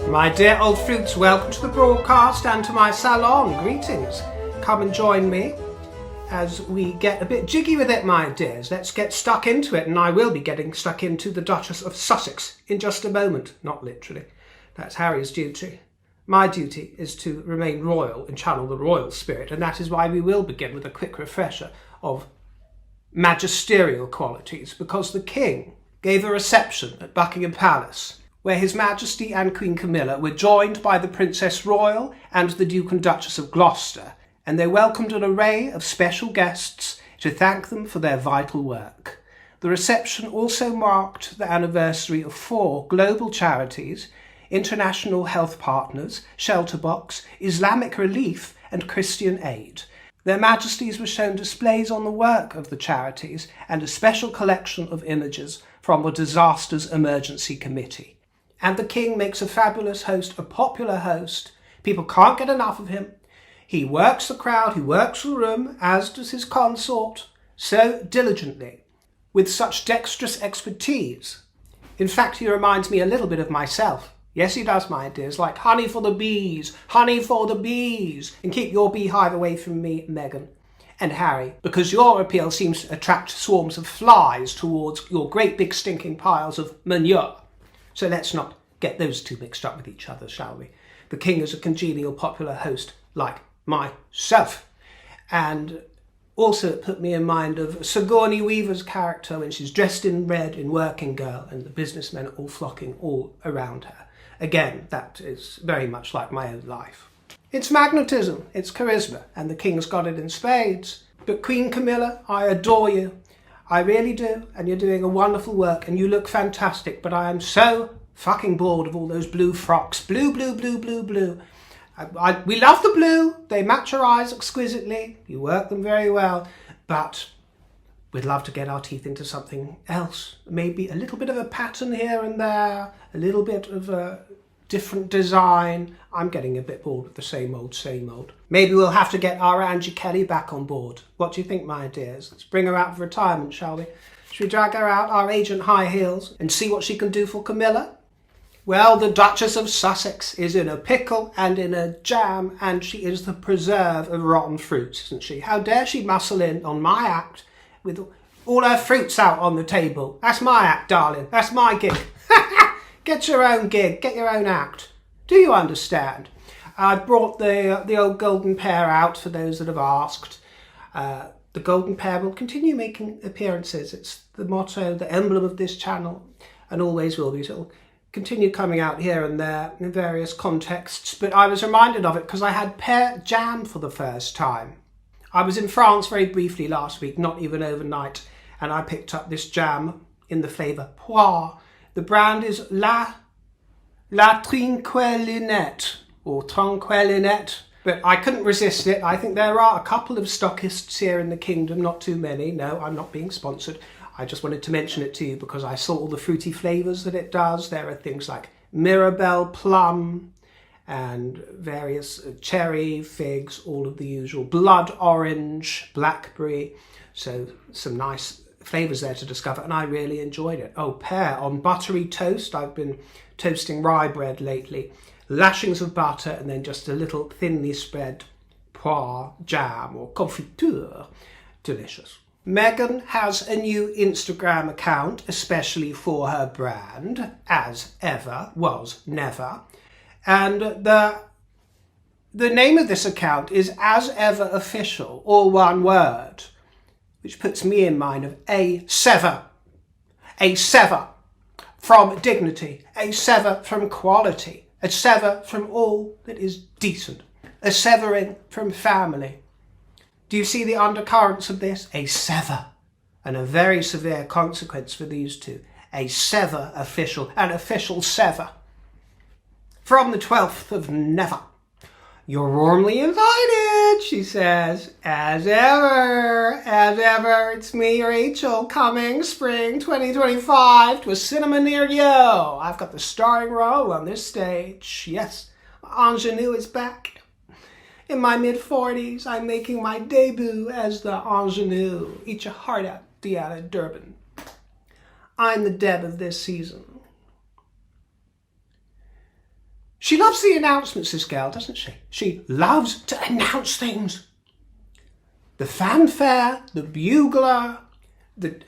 My dear old fruits, welcome to the broadcast and to my salon. Greetings. Come and join me as we get a bit jiggy with it, my dears. Let's get stuck into it, and I will be getting stuck into the Duchess of Sussex in just a moment. Not literally. That's Harry's duty. My duty is to remain royal and channel the royal spirit, and that is why we will begin with a quick refresher of magisterial qualities, because the King gave a reception at Buckingham Palace where His Majesty and Queen Camilla were joined by the Princess Royal and the Duke and Duchess of Gloucester, and they welcomed an array of special guests to thank them for their vital work. The reception also marked the anniversary of 4 global charities: International Health Partners, Shelter Box, Islamic Relief and Christian Aid. Their Majesties were shown displays on the work of the charities and a special collection of images from the Disasters Emergency Committee. And the King makes a fabulous host, a popular host. People can't get enough of him. He works the crowd, he works the room, as does his consort, so diligently, with such dexterous expertise. In fact, he reminds me a little bit of myself. Yes, he does, my dears, like honey for the bees, honey for the bees. And keep your beehive away from me, Meghan and Harry, because your appeal seems to attract swarms of flies towards your great big stinking piles of manure. So let's not get those two mixed up with each other, shall we? The King is a congenial, popular host like myself. And also it put me in mind of Sigourney Weaver's character when she's dressed in red in Working Girl and the businessmen are all flocking all around her. Again, that is very much like my own life. It's magnetism, it's charisma, and the King's got it in spades. But Queen Camilla, I adore you. I really do, and you're doing a wonderful work, and you look fantastic, but I am so fucking bored of all those blue frocks. Blue, blue, blue, blue, blue. We love the blue. They match your eyes exquisitely. You work them very well, but we'd love to get our teeth into something else. Maybe a little bit of a pattern here and there, a little bit of a different design. I'm getting a bit bored with the same old, same old. Maybe we'll have to get our Angie Kelly back on board. What do you think, my dears? Let's bring her out of retirement, shall we? Should we drag her out, our agent high heels, and see what she can do for Camilla? Well, the Duchess of Sussex is in a pickle and in a jam, and she is the preserve of rotten fruits, isn't she? How dare she muscle in on my act with all her fruits out on the table? That's my act, darling. That's my gig. Get your own gig. Get your own act. Do you understand? I've brought the old golden pear out for those that have asked. The golden pear will continue making appearances. It's the motto, the emblem of this channel, and always will be. So it'll continue coming out here and there in various contexts. But I was reminded of it because I had pear jam for the first time. I was in France very briefly last week, not even overnight, and I picked up this jam in the flavour poire. The brand is La Trinquelinette, or Tranquillinette, but I couldn't resist it. I think there are a couple of stockists here in the kingdom, not too many. No, I'm not being sponsored. I just wanted to mention it to you because I saw all the fruity flavours that it does. There are things like Mirabelle plum and various cherry, figs, all of the usual, blood orange, blackberry. So some nice flavours there to discover, and I really enjoyed it. Oh, pear on buttery toast. I've been toasting rye bread lately. Lashings of butter and then just a little thinly spread poire, jam or confiture. Delicious. Meghan has a new Instagram account, especially for her brand, as ever, was never. And the name of this account is As Ever Official, all one word, which puts me in mind of a sever from dignity, a sever from quality, a sever from all that is decent, a severing from family. Do you see the undercurrents of this? A sever, and a very severe consequence for these two. A sever official, an official sever. From the 12th of never. You're warmly invited, she says. As ever, it's me, Rachel, coming spring 2025 to a cinema near you. I've got the starring role on this stage. Yes, ingenue is back. In my mid-40s, I'm making my debut as the ingenue. Eat your heart out, Deanna Durbin. I'm the Deb of this season. She loves the announcements, this girl, doesn't she? She loves to announce things. The fanfare, the bugler, the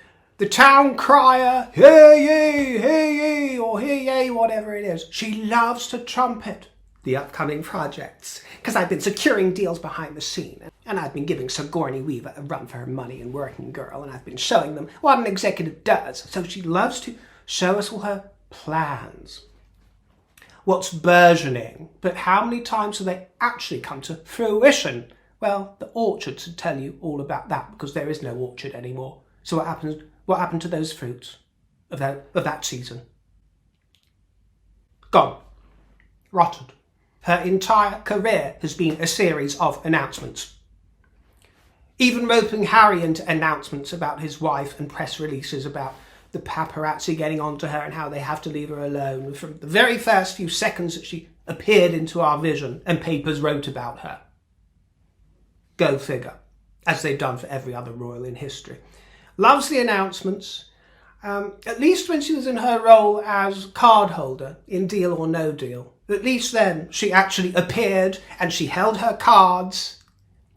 town crier, hear ye, or hear ye, whatever it is. She loves to trumpet the upcoming projects, because I've been securing deals behind the scene, and I've been giving Sigourney Weaver a run for her money in Working Girl, and I've been showing them what an executive does. So she loves to show us all her plans. What's burgeoning, but how many times do they actually come to fruition? Well, the orchards would tell you all about that, because there is no orchard anymore. So what happened to those fruits of that season? Gone. Rotted. Her entire career has been a series of announcements. Even roping Harry into announcements about his wife and press releases about the paparazzi getting onto her and how they have to leave her alone from the very first few seconds that she appeared into our vision and papers wrote about her. Go figure, as they've done for every other royal in history. Loves the announcements, at least when she was in her role as card holder in Deal or No Deal. At least then she actually appeared and she held her cards.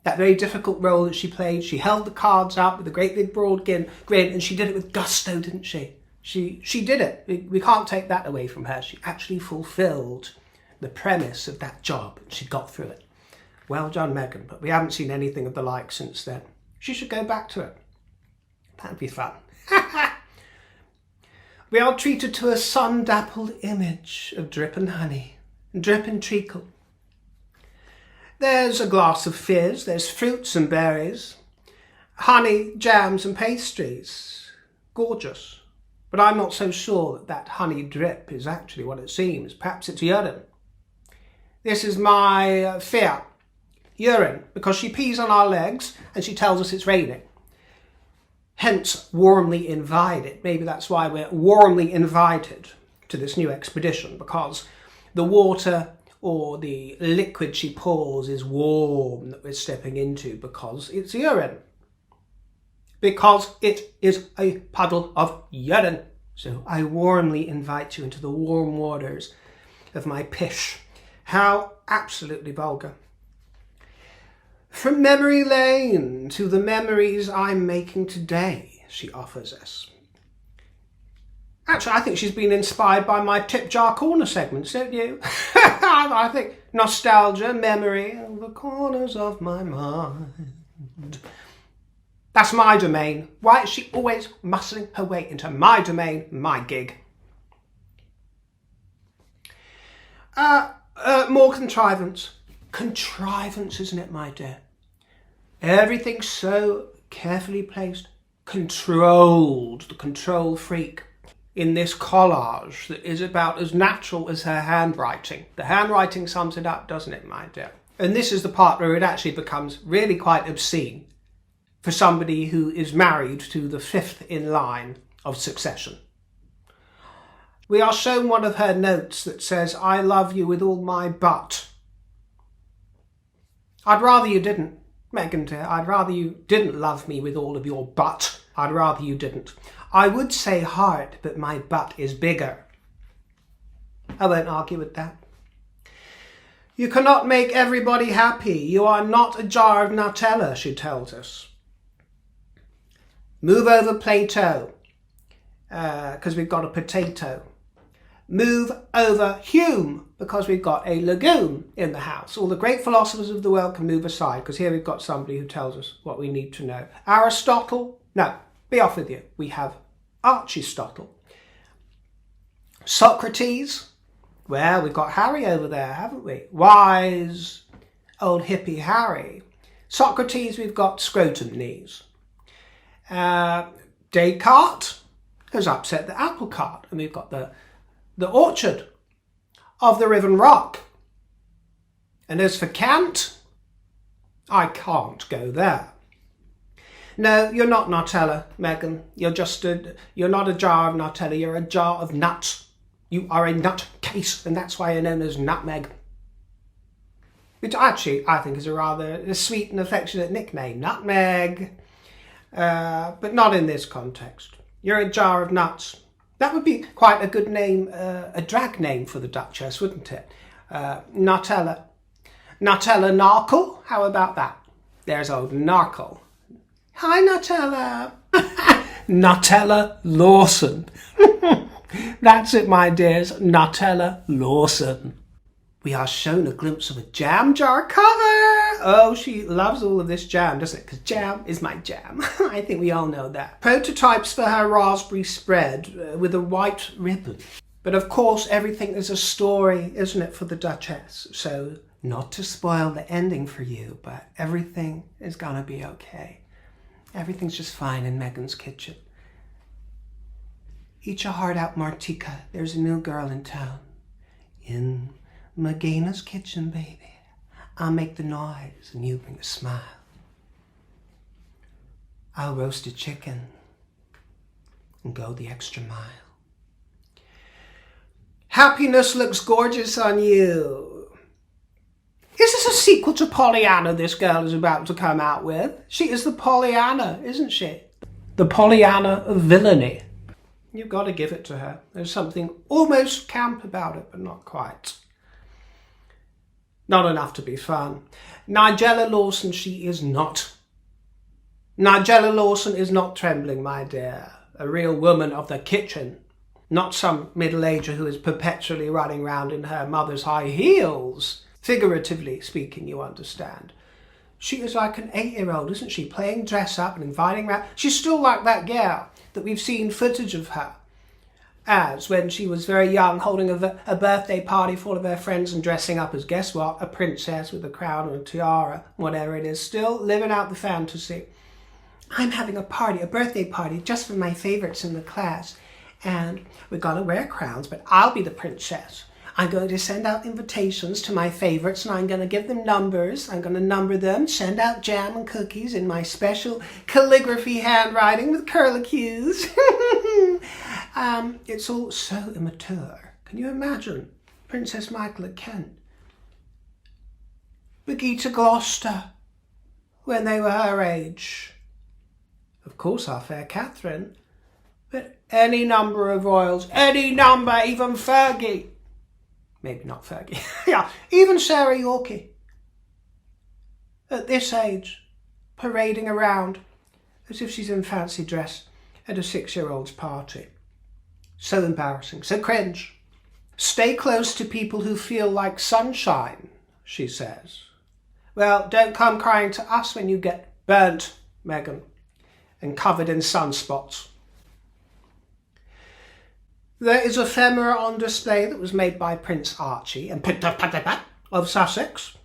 That very difficult role that she played, she held the cards up with a great big broad grin, and she did it with gusto, didn't she? She did it. We can't take that away from her. She actually fulfilled the premise of that job, and she got through it. Well done, Meghan, but we haven't seen anything of the like since then. She should go back to it. That'd be fun. We are treated to a sun-dappled image of drip and honey, drip and treacle. There's a glass of fizz, there's fruits and berries, honey, jams and pastries. Gorgeous. But I'm not so sure that honey drip is actually what it seems. Perhaps it's urine. This is my fear. Urine, because she pees on our legs and she tells us it's raining. Hence, warmly invited. Maybe that's why we're warmly invited to this new expedition, because the water or the liquid she pours is warm that we're stepping into, because it's urine. Because it is a puddle of urine. So I warmly invite you into the warm waters of my pish. How absolutely vulgar. From memory lane to the memories I'm making today, she offers us. Actually, I think she's been inspired by my tip jar corner segments, don't you? I think nostalgia, memory, the corners of my mind. That's my domain. Why is she always muscling her way into my domain, my gig? More contrivance. Contrivance, isn't it, my dear? Everything's so carefully placed. Controlled. The control freak in this collage that is about as natural as her handwriting. The handwriting sums it up, doesn't it, my dear? And this is the part where it actually becomes really quite obscene for somebody who is married to the fifth in line of succession. We are shown one of her notes that says, "I love you with all my butt." I'd rather you didn't, Meghan dear. I'd rather you didn't love me with all of your butt. I'd rather you didn't. I would say heart, but my butt is bigger. I won't argue with that. You cannot make everybody happy. You are not a jar of Nutella, she tells us. Move over Plato, because we've got a potato. Move over Hume, because we've got a legume in the house. All the great philosophers of the world can move aside, because here we've got somebody who tells us what we need to know. Aristotle? No, be off with you. We have Archistotle. Socrates? Well, we've got Harry over there, haven't we? Wise old hippie Harry. Socrates, we've got scrotum knees. Descartes has upset the apple cart, and we've got the orchard of the Riven Rock. And as for Kant, I can't go there. No, you're not Nutella, Meghan. You're not a jar of Nutella, you're a jar of nuts. You are a nut case, and that's why you're known as Nutmeg. Which actually, I think is a rather sweet and affectionate nickname, Nutmeg. But not in this context. You're a jar of nuts. That would be quite a good name, a drag name for the Duchess, wouldn't it? Nutella Markle. How about that? There's old Markle. Hi, Nutella. Nutella Lawson. That's it, my dears. Nutella Lawson. We are shown a glimpse of a jam jar cover. Oh, she loves all of this jam, doesn't it? Because jam is my jam. I think we all know that. Prototypes for her raspberry spread with a white ribbon. But of course, everything is a story, isn't it, for the Duchess? So, not to spoil the ending for you, but everything is gonna be okay. Everything's just fine in Meghan's kitchen. Eat your heart out, Martika. There's a new girl in town. In Megana's kitchen, baby. I'll make the noise and you bring a smile. I'll roast a chicken and go the extra mile. Happiness looks gorgeous on you. Is this a sequel to Pollyanna this girl is about to come out with? She is the Pollyanna, isn't she? The Pollyanna of villainy. You've got to give it to her. There's something almost camp about it, but not quite. Not enough to be fun. Nigella Lawson, she is not. Nigella Lawson is not trembling, my dear. A real woman of the kitchen. Not some middle-ager who is perpetually running round in her mother's high heels. Figuratively speaking, you understand. She is like an 8-year-old, isn't she? Playing dress up and inviting round. She's still like that girl that we've seen footage of her as when she was very young, holding a birthday party for all of her friends and dressing up as, guess what, a princess with a crown and a tiara, whatever it is, still living out the fantasy. I'm having a party, a birthday party, just for my favourites in the class, and we're going to wear crowns, but I'll be the princess. I'm going to send out invitations to my favourites and I'm going to give them numbers. I'm going to number them, send out jam and cookies in my special calligraphy handwriting with curlicues. It's all so immature. Can you imagine? Princess Markle of Kent. Brigitte Gloucester, when they were her age. Of course, our fair Catherine. But any number of royals, any number, even Fergie. Maybe not Fergie. Yeah, even Sarah Yorkie. At this age, parading around as if she's in fancy dress at a 6-year-old's party. So embarrassing, so cringe. Stay close to people who feel like sunshine, she says. Well, don't come crying to us when you get burnt, Meghan, and covered in sunspots. There is ephemera on display that was made by Prince Archie and of Sussex.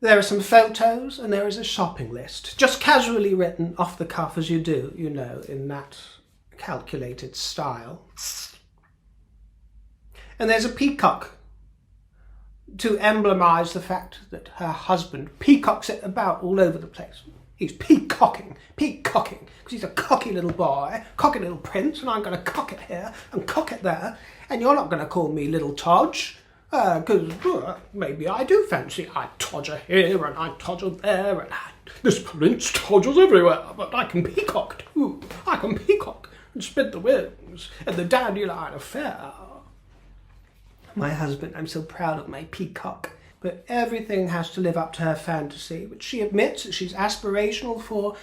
There are some photos and there is a shopping list, just casually written off the cuff as you do, you know, in that calculated style. And there's a peacock to emblemise the fact that her husband peacocks it about all over the place. He's peacocking, because he's a cocky little boy, cocky little prince, and I'm going to cock it here and cock it there, and you're not going to call me little Todge, because maybe I do fancy I todger here and I todger there, and this prince todgers everywhere, but I can peacock too. I can peacock and spread the wings and the dandelion affair. My husband, I'm so proud of my peacock. But everything has to live up to her fantasy, which she admits that she's aspirational for,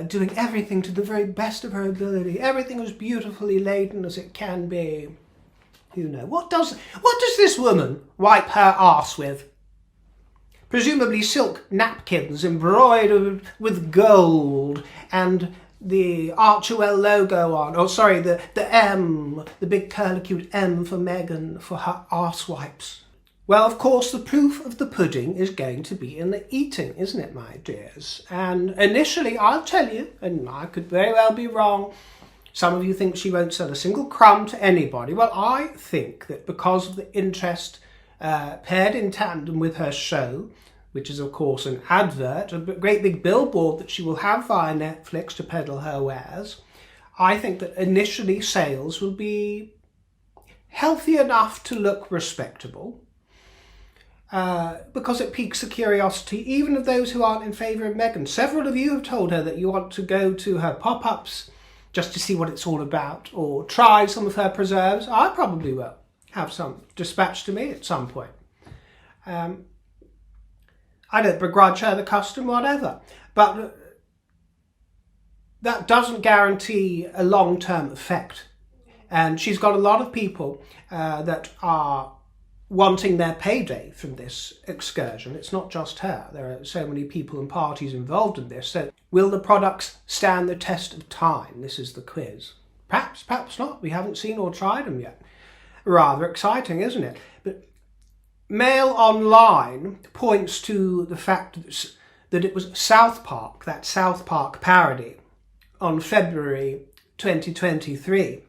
doing everything to the very best of her ability. Everything as beautifully laden as it can be. You know, what does this woman wipe her arse with? Presumably silk napkins embroidered with gold and the Archewell logo on, the M, the big curlicued M for Meghan for her arse wipes. Well, of course, the proof of the pudding is going to be in the eating, isn't it, my dears? And initially, I'll tell you, and I could very well be wrong, some of you think she won't sell a single crumb to anybody. Well, I think that because of the interest paired in tandem with her show, which is, of course, an advert, a great big billboard that she will have via Netflix to peddle her wares, I think that initially sales will be healthy enough to look respectable. Because it piques the curiosity even of those who aren't in favour of Meghan. Several of you have told her that you want to go to her pop-ups just to see what it's all about, or try some of her preserves. I probably will have some dispatched to me at some point. I don't begrudge her the custom, whatever. But that doesn't guarantee a long-term effect. And she's got a lot of people that are wanting their payday from this excursion. It's not just her. There are so many people and parties involved in this. So will the products stand the test of time? This is the quiz. Perhaps, perhaps not. We haven't seen or tried them yet. Rather exciting, isn't it? But Mail Online points to the fact that it was South Park, that South Park parody, on February 2023.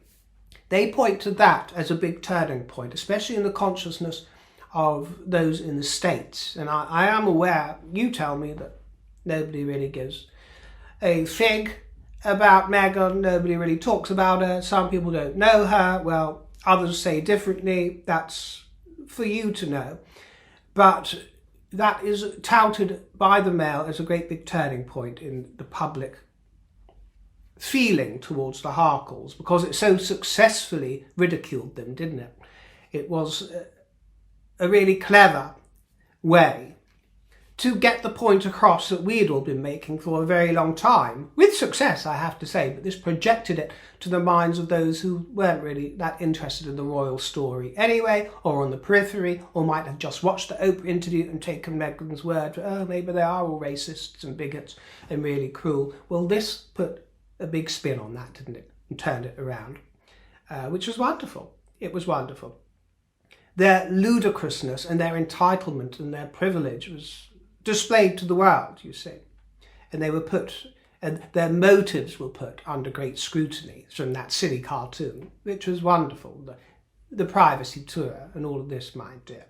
They point to that as a big turning point, especially in the consciousness of those in the States. And I am aware, you tell me, that nobody really gives a fig about Meghan. Nobody really talks about her. Some people don't know her. Well, others say differently. That's for you to know. But that is touted by the Mail as a great big turning point in the public feeling towards the Markles, because it so successfully ridiculed them, didn't it? It was a really clever way to get the point across that we had all been making for a very long time, with success, I have to say, but this projected it to the minds of those who weren't really that interested in the royal story anyway, or on the periphery, or might have just watched the Oprah interview and taken Meghan's word for, oh, maybe they are all racists and bigots and really cruel. Well, this put a big spin on that, didn't it? And turned it around, which was wonderful. It was wonderful. Their ludicrousness and their entitlement and their privilege was displayed to the world, you see. And they were put, and their motives were put under great scrutiny from that silly cartoon, which was wonderful. The privacy tour and all of this, my dear.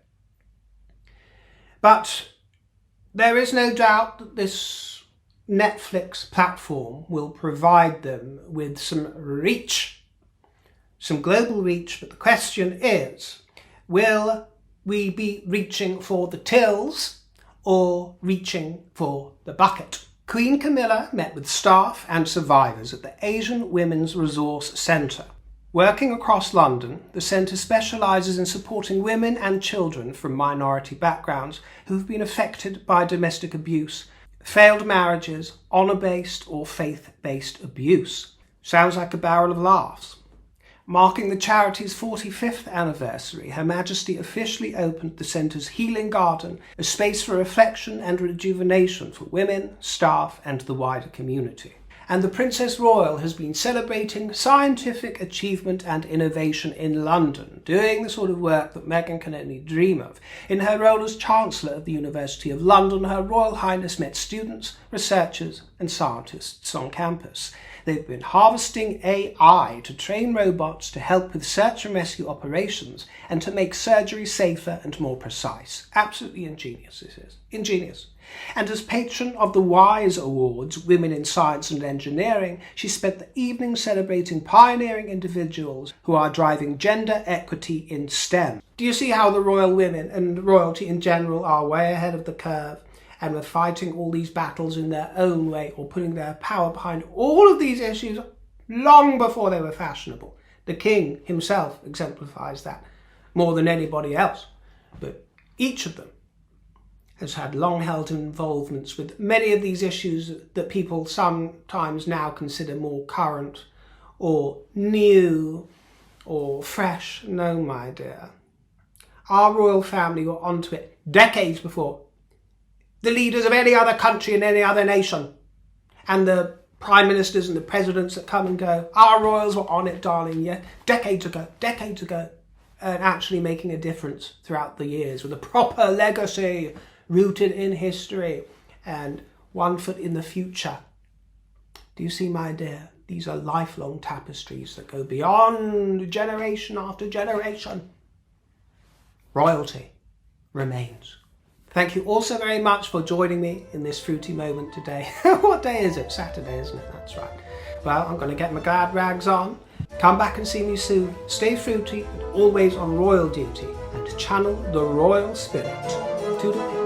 But there is no doubt that this Netflix platform will provide them with some reach, some global reach, but the question is, will we be reaching for the tills or reaching for the bucket? Queen Camilla met with staff and survivors at the Asian Women's Resource Centre. Working across London, the centre specialises in supporting women and children from minority backgrounds who have been affected by domestic abuse, failed marriages, honour-based or faith-based abuse. Sounds like a barrel of laughs. Marking the charity's 45th anniversary, Her Majesty officially opened the centre's Healing Garden, a space for reflection and rejuvenation for women, staff and the wider community. And the Princess Royal has been celebrating scientific achievement and innovation in London, doing the sort of work that Meghan can only dream of. In her role as Chancellor of the University of London, Her Royal Highness met students, researchers and scientists on campus. They've been harvesting AI to train robots to help with search and rescue operations and to make surgery safer and more precise. Absolutely ingenious, this is. Ingenious. And as patron of the WISE Awards, Women in Science and Engineering, she spent the evening celebrating pioneering individuals who are driving gender equity in STEM. Do you see how the royal women and royalty in general are way ahead of the curve? And were fighting all these battles in their own way, or putting their power behind all of these issues long before they were fashionable. The king himself exemplifies that more than anybody else. But each of them has had long-held involvements with many of these issues that people sometimes now consider more current or new or fresh. No, my dear. Our royal family were onto it decades before the leaders of any other country and any other nation, and the prime ministers and the presidents that come and go. Our royals were on it, darling, yeah, decades ago, and actually making a difference throughout the years with a proper legacy rooted in history and one foot in the future. Do you see, my dear? These are lifelong tapestries that go beyond generation after generation. Royalty remains. Thank you all so very much for joining me in this fruity moment today. What day is it? Saturday, isn't it? That's right. Well, I'm going to get my glad rags on. Come back and see me soon. Stay fruity and always on royal duty, and channel the royal spirit. Toodle.